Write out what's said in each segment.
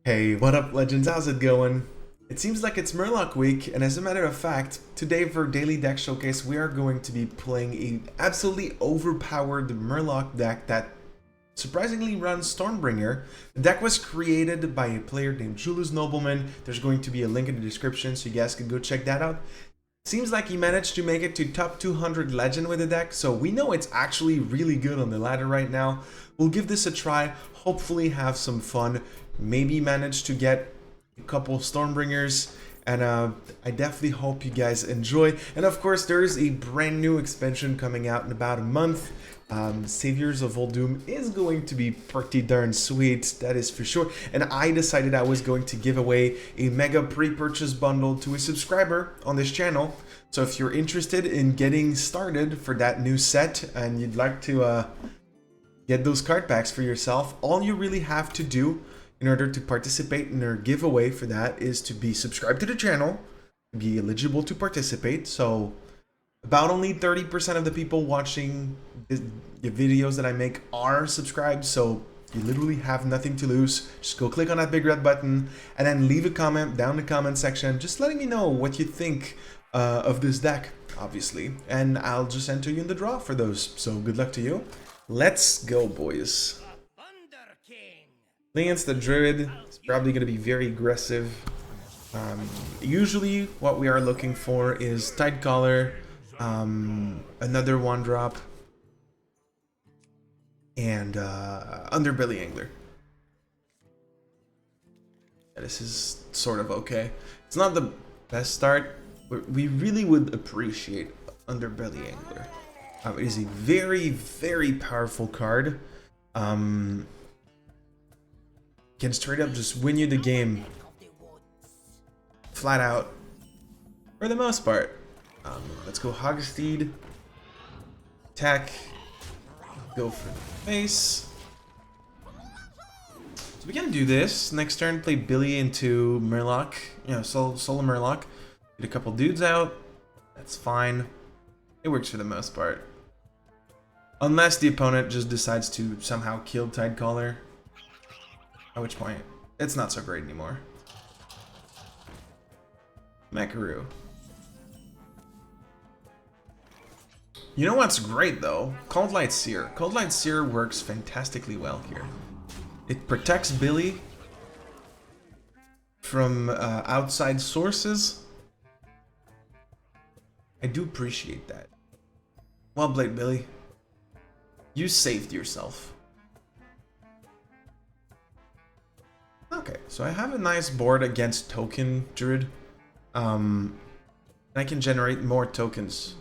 Hey, what up, legends? How's it going? It seems like it's Murloc week, and as a matter of fact, today for Daily Deck Showcase, we are going to be playing a absolutely overpowered Murloc deck that surprisingly runs Stormbringer. The deck was created by a player named Julius Nobleman. There's going to be a link in the description, so you guys can go check that out. Seems like he managed to make it to top 200 legend with the deck, so we know it's actually really good on the ladder right now. We'll give this a try, hopefully have some fun, maybe manage to get a couple Stormbringers, and I definitely hope you guys enjoy. And of course, there is a brand new expansion coming out in about a month. Saviors of Uldum is going to be pretty darn sweet, that is for sure. And I decided I was going to give away a mega pre-purchase bundle to a subscriber on this channel. So if you're interested in getting started for that new set and you'd like to get those card packs for yourself, all you really have to do in order to participate in our giveaway for that is to be subscribed to the channel, be eligible to participate. So about only 30% of the people watching the videos that I make are subscribed, so you literally have nothing to lose. Just go click on that big red button and then leave a comment down in the comment section, just letting me know what you think of this deck, obviously. And I'll just enter you in the draw for those, so good luck to you. Let's go, boys. Playing against the Druid, it's probably going to be very aggressive. Usually what we are looking for is Tide Caller, another 1-drop, and Underbelly Angler. Yeah, this is sort of okay. It's not the best start, but we really would appreciate Underbelly Angler. It is a very, very powerful card. Can straight up just win you the game flat out for the most part. Let's go Hogsteed. Attack. Go for the face. So we can do this. Next turn, play Billy into Murloc. You know, solo Murloc. Get a couple dudes out. That's fine. It works for the most part. Unless the opponent just decides to somehow kill Tidecaller. At which point, it's not so great anymore. Macaru. You know what's great though? Cold Light Seer. Cold Light Seer works fantastically well here. It protects Billy from outside sources. I do appreciate that. Well played, Billy. You saved yourself. Okay, so I have a nice board against token Druid. I can generate more tokens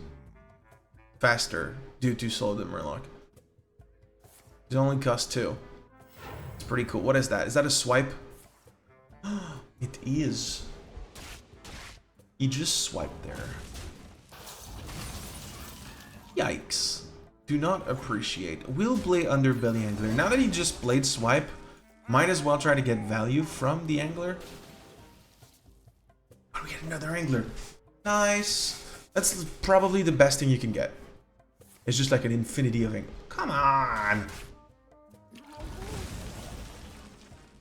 faster due to solo the Murloc. It only costs 2. It's pretty cool. What is that? Is that a swipe? It is. He just swiped there. Yikes. Do not appreciate. Will play Underbelly Angler. Now that he just played swipe, might as well try to get value from the Angler. Oh, we get another Angler. Nice. That's probably the best thing you can get. It's just like an infinity of Angler. Come on.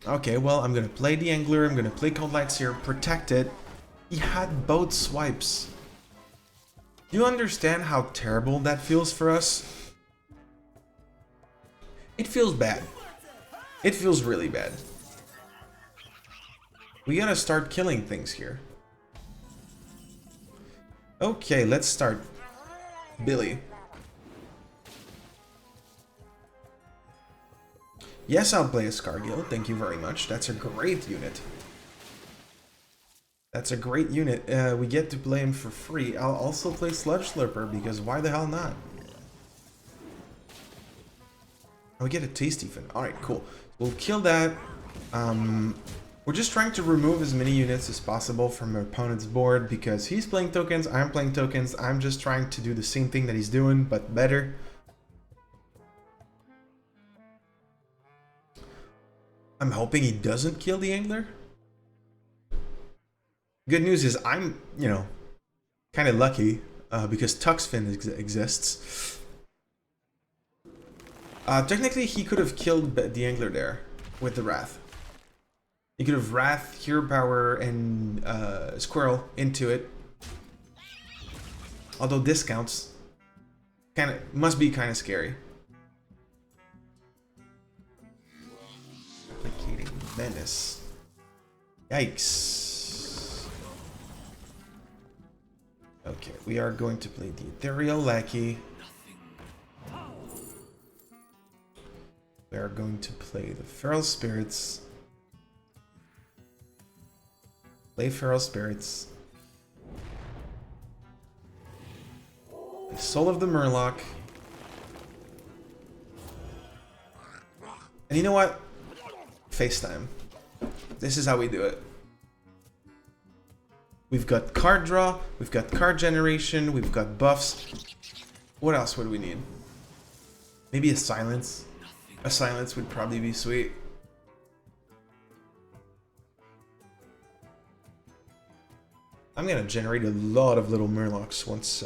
Okay, well, I'm going to play the Angler. I'm going to play Cold Lights here. Protect it. He had both swipes. Do you understand how terrible that feels for us? It feels bad. It feels really bad. We gotta start killing things here. Okay, let's start. Billy. Yes, I'll play a Scargill. Thank you very much. That's a great unit. That's a great unit. We get to play him for free. I'll also play Sludge Slurper because why the hell not? We get a Tasty Fin. Alright, cool. We'll kill that. We're just trying to remove as many units as possible from our opponent's board because he's playing tokens, I'm playing tokens. I'm just trying to do the same thing that he's doing, but better. I'm hoping he doesn't kill the Angler. Good news is I'm, you know, kind of lucky because Tuxfin exists. Technically, he could have killed the Angler there with the Wrath. You could have Wrath, Hero Power, and Squirrel into it. Although discounts must be kind of scary. Replicating Menace. Yikes. Okay, we are going to play the Ethereal Lackey. We are going to play the Feral Spirits. Play Feral Spirits. Play Soul of the Murloc. And you know what? FaceTime. This is how we do it. We've got card draw, we've got card generation, we've got buffs. What else would we need? Maybe a silence. A silence would probably be sweet. I'm gonna generate a lot of little Murlocs once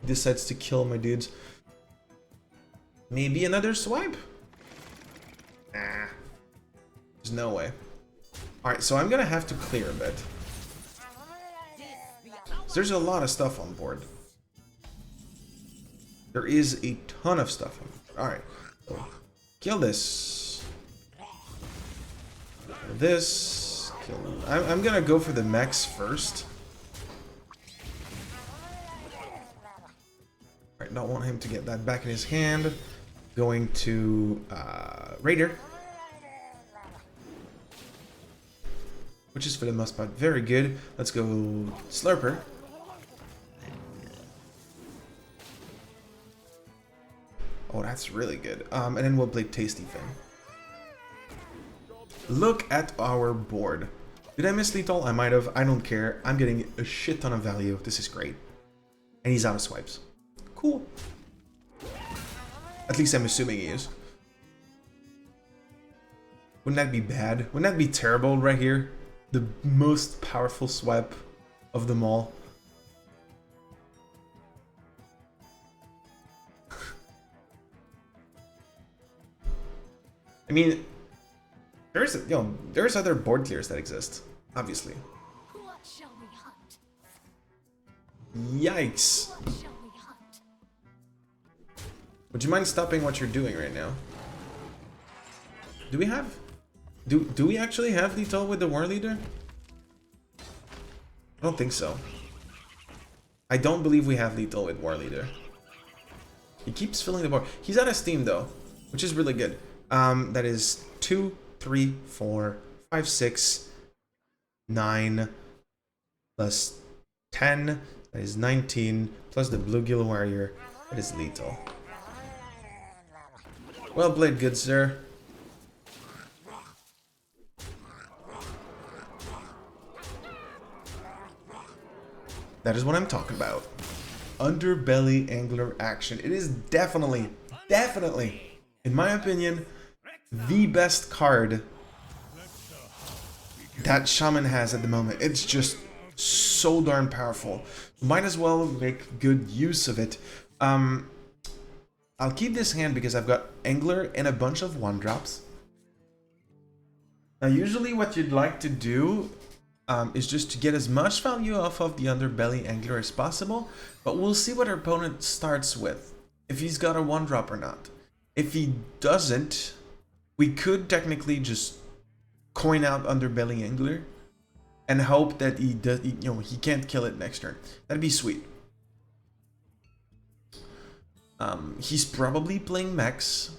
he decides to kill my dudes. Maybe another swipe? Nah. There's no way. Alright, so I'm gonna have to clear a bit. There's a lot of stuff on board. There is a ton of stuff on board. Alright. So kill this. Kill this. Kill... I'm gonna go for the mechs first. Alright, don't want him to get that back in his hand. Going to Raider. Which is for the most part very good. Let's go Slurper. Oh, that's really good. And then we'll play Tasty Fin. Look at our board. Did I miss lethal? I might have. I don't care. I'm getting a shit ton of value. This is great. And he's out of swipes. Cool. At least I'm assuming he is. Wouldn't that be bad? Wouldn't that be terrible right here? The most powerful swipe of them all. I mean, there's there's other board clears that exist, obviously. What shall we hunt? Yikes! What shall we hunt? Would you mind stopping what you're doing right now? Do we have? Do we actually have lethal with the War Leader? I don't think so. I don't believe we have lethal with War Leader. He keeps filling the board. He's out of steam though, which is really good. That is 2, 3, 4, 5, 6, 9 plus 10. That is 19 plus the Bluegill Warrior. That is lethal. Well played, good sir. That is what I'm talking about. Underbelly Angler action. It is definitely, in my opinion, the best card that Shaman has at the moment. It's just so darn powerful. Might as well make good use of it. I'll keep this hand because I've got Angler and a bunch of 1-drops. Now usually what you'd like to do is just to get as much value off of the Underbelly Angler as possible, but we'll see what our opponent starts with, if he's got a 1-drop or not. If he doesn't, we could technically just coin out Underbelly Angler and hope that he does, he can't kill it next turn. That'd be sweet. He's probably playing mechs.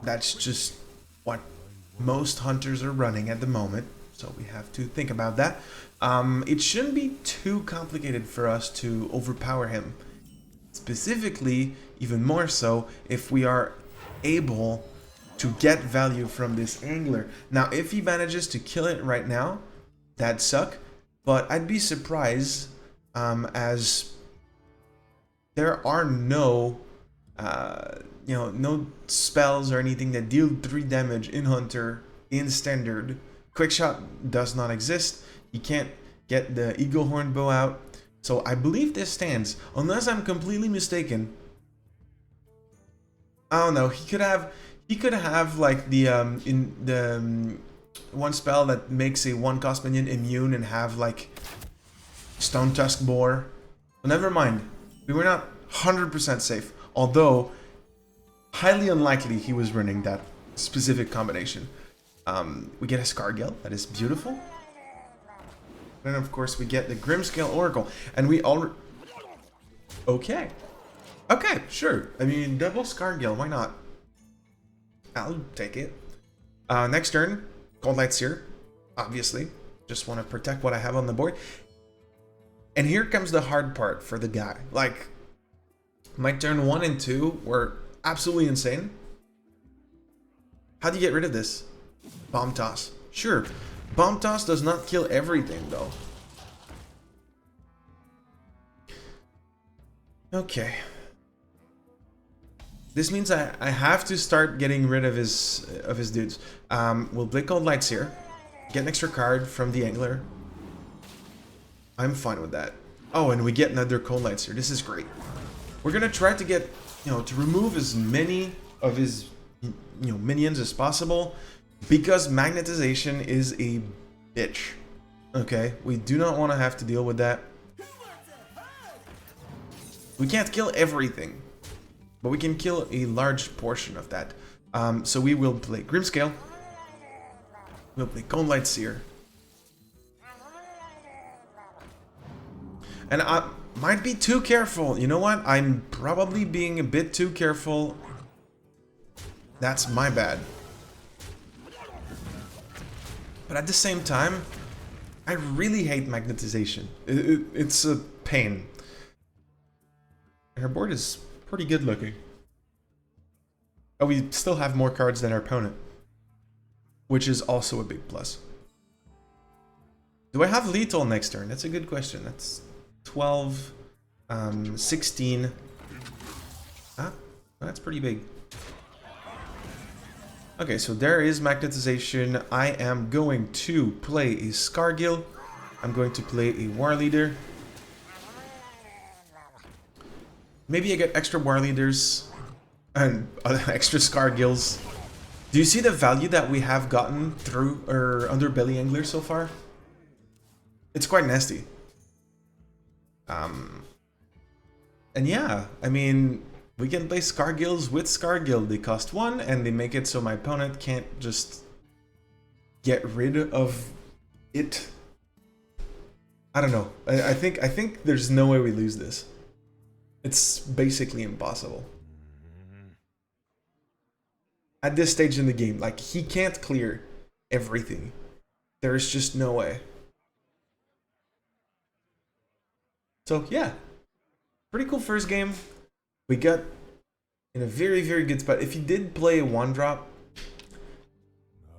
That's just what most hunters are running at the moment. So we have to think about that. It shouldn't be too complicated for us to overpower him. Specifically, even more so, if we are able to get value from this Angler. Now, if he manages to kill it right now, that'd suck. But I'd be surprised, as there are no, no spells or anything that deal 3 damage in Hunter in Standard. Quickshot does not exist. He can't get the Eagle Horn Bow out. So I believe this stands, unless I'm completely mistaken. I don't know. He He could have like the one spell that makes a 1-cost minion immune and have like Stone Tusk Boar. But never mind. We were not 100% safe. Although, highly unlikely he was running that specific combination. We get a Scargill. That is beautiful. And of course we get the Grimscale Oracle. And we all... Okay. Okay, sure. I mean, double Scargill. Why not? I'll take it. Next turn. Cold Light Seer. Obviously. Just want to protect what I have on the board. And here comes the hard part for the guy. Like, my turn 1 and 2 were absolutely insane. How do you get rid of this? Bomb Toss. Sure. Bomb Toss does not kill everything, though. Okay. This means I have to start getting rid of his dudes. We'll Blink Cold Lights here. Get an extra card from the Angler. I'm fine with that. Oh, and we get another Cold Lights here. This is great. We're gonna try to get, to remove as many of his, minions as possible, because magnetization is a bitch. Okay, we do not want to have to deal with that. We can't kill everything, but we can kill a large portion of that. So we will play Grimscale. We'll play Cold Light Seer. And I might be too careful. You know what? I'm probably being a bit too careful. That's my bad. But at the same time, I really hate magnetization. It's a pain. Her board is pretty good looking. Oh, we still have more cards than our opponent, which is also a big plus. Do I have lethal next turn? That's a good question. That's 12, 16. Ah, that's pretty big. Okay, so there is magnetization. I am going to play a Scargill. I'm going to play a War Leader. Maybe I get extra War Leaders and extra Scargills. Do you see the value that we have gotten through our Underbelly Angler so far? It's quite nasty. And yeah, I mean, we can play Scargills with Scargill. They cost 1 and they make it so my opponent can't just get rid of it. I don't know. I think there's no way we lose this. It's basically impossible. At this stage in the game, like, he can't clear everything. There's just no way. So yeah, pretty cool first game. We got in a very, very good spot. If he did play a 1-drop,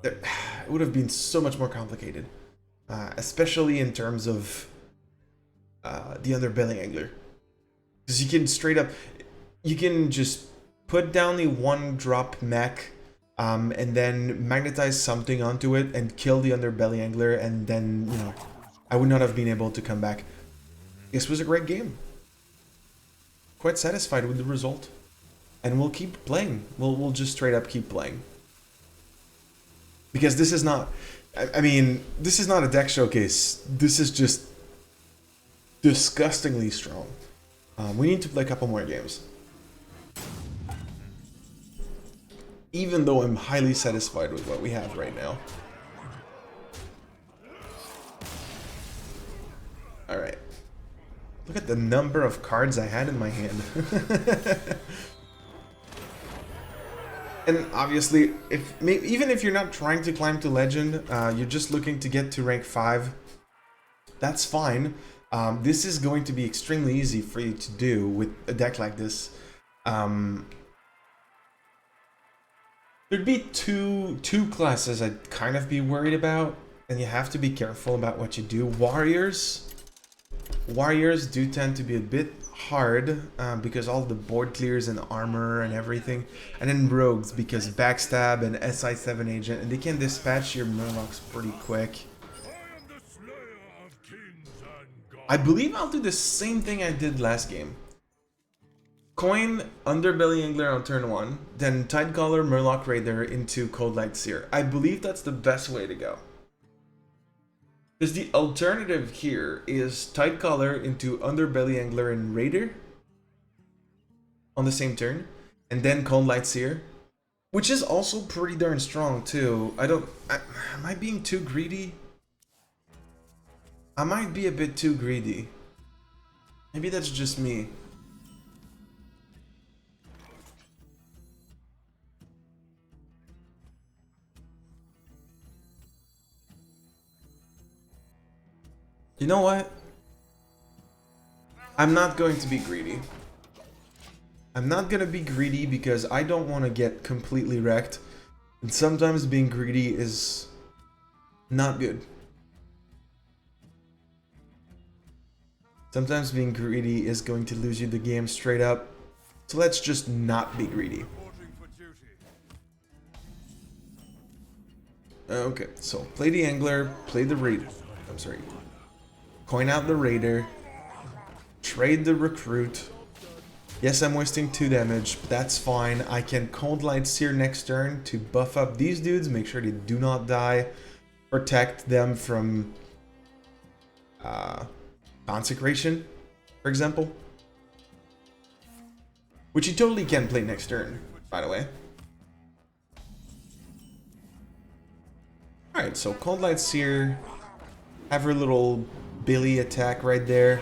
it would have been so much more complicated, especially in terms of the Underbelly Angler, because you can straight up, you can just put down the 1-drop mech, and then magnetize something onto it and kill the Underbelly Angler, and then I would not have been able to come back. This was a great game. Quite satisfied with the result. And we'll keep playing. We'll just straight up keep playing. Because this is not... I mean, this is not a deck showcase. This is just disgustingly strong. We need to play a couple more games. Even though I'm highly satisfied with what we have right now. Alright. Look at the number of cards I had in my hand. And obviously, even if you're not trying to climb to Legend, you're just looking to get to rank 5, that's fine. This is going to be extremely easy for you to do with a deck like this. There'd be two classes I'd kind of be worried about, and you have to be careful about what you do. Warriors do tend to be a bit hard because all the board clears and armor and everything, and then rogues because backstab and SI7 agent, and they can dispatch your Murlocs pretty quick. I believe I'll do the same thing I did last game. Coin Underbelly Angler on turn 1, then Tidecaller, Murloc Raider into Cold Light Seer. I believe that's the best way to go. Because the alternative here is Tidecaller into Underbelly Angler and Raider on the same turn, and then Cold Light Seer, which is also pretty darn strong too. Am I being too greedy? I might be a bit too greedy. Maybe that's just me. You know what? I'm not going to be greedy. I'm not gonna be greedy because I don't want to get completely wrecked. And sometimes being greedy is not good. Sometimes being greedy is going to lose you the game straight up. So let's just not be greedy. Okay, so play the Angler, play the Raider. I'm sorry. Coin out the Raider. Trade the Recruit. Yes, I'm wasting 2 damage, but that's fine. I can Cold Light Seer next turn to buff up these dudes, make sure they do not die. Protect them from Consecration, for example. Which you totally can play next turn, by the way. Alright, so Cold Light Seer. Have her little Billy attack right there.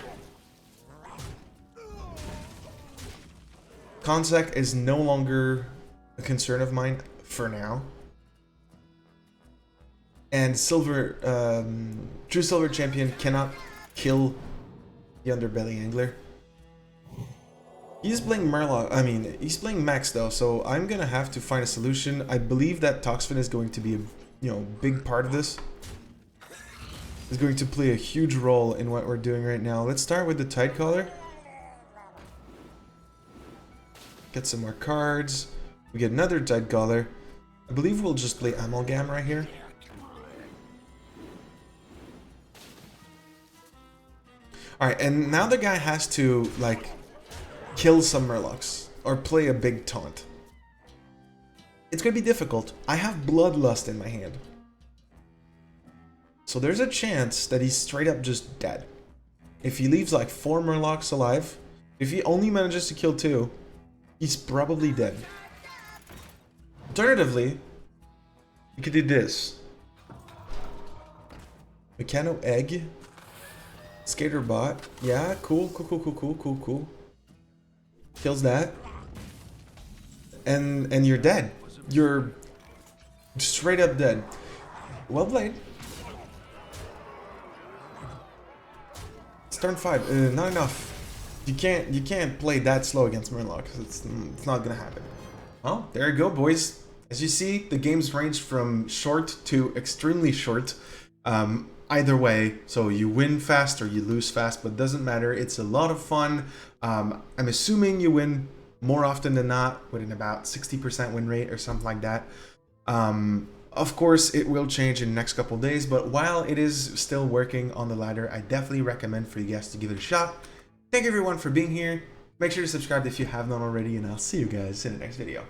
Consec is no longer a concern of mine for now. And True Silver Champion cannot kill the Underbelly Angler. He's playing Murloc, he's playing Max though, so I'm gonna have to find a solution. I believe that Toxfin is going to be a big part of this. Is going to play a huge role in what we're doing right now. Let's start with the Tidecaller. Get some more cards. We get another Tidecaller. I believe we'll just play Amalgam right here. Alright, and now the guy has to, like, kill some Murlocs. Or play a big taunt. It's gonna be difficult. I have Bloodlust in my hand. So there's a chance that he's straight up just dead. If he leaves like 4 Murlocs alive, if he only manages to kill 2, he's probably dead. Alternatively, you could do this. Mechano Egg. Skater Bot. Yeah, cool. Kills that. And you're dead. You're straight up dead. Well played. Turn 5, not enough. You can't play that slow against Murloc. It's not gonna happen. Well, there you go, boys. As you see, the games range from short to extremely short. Either way, so you win fast or you lose fast, but doesn't matter. It's a lot of fun. I'm assuming you win more often than not, with an about 60% win rate or something like that. Of course, it will change in the next couple days, but while it is still working on the ladder, I definitely recommend for you guys to give it a shot. Thank you everyone for being here. Make sure to subscribe if you have not already, and I'll see you guys in the next video.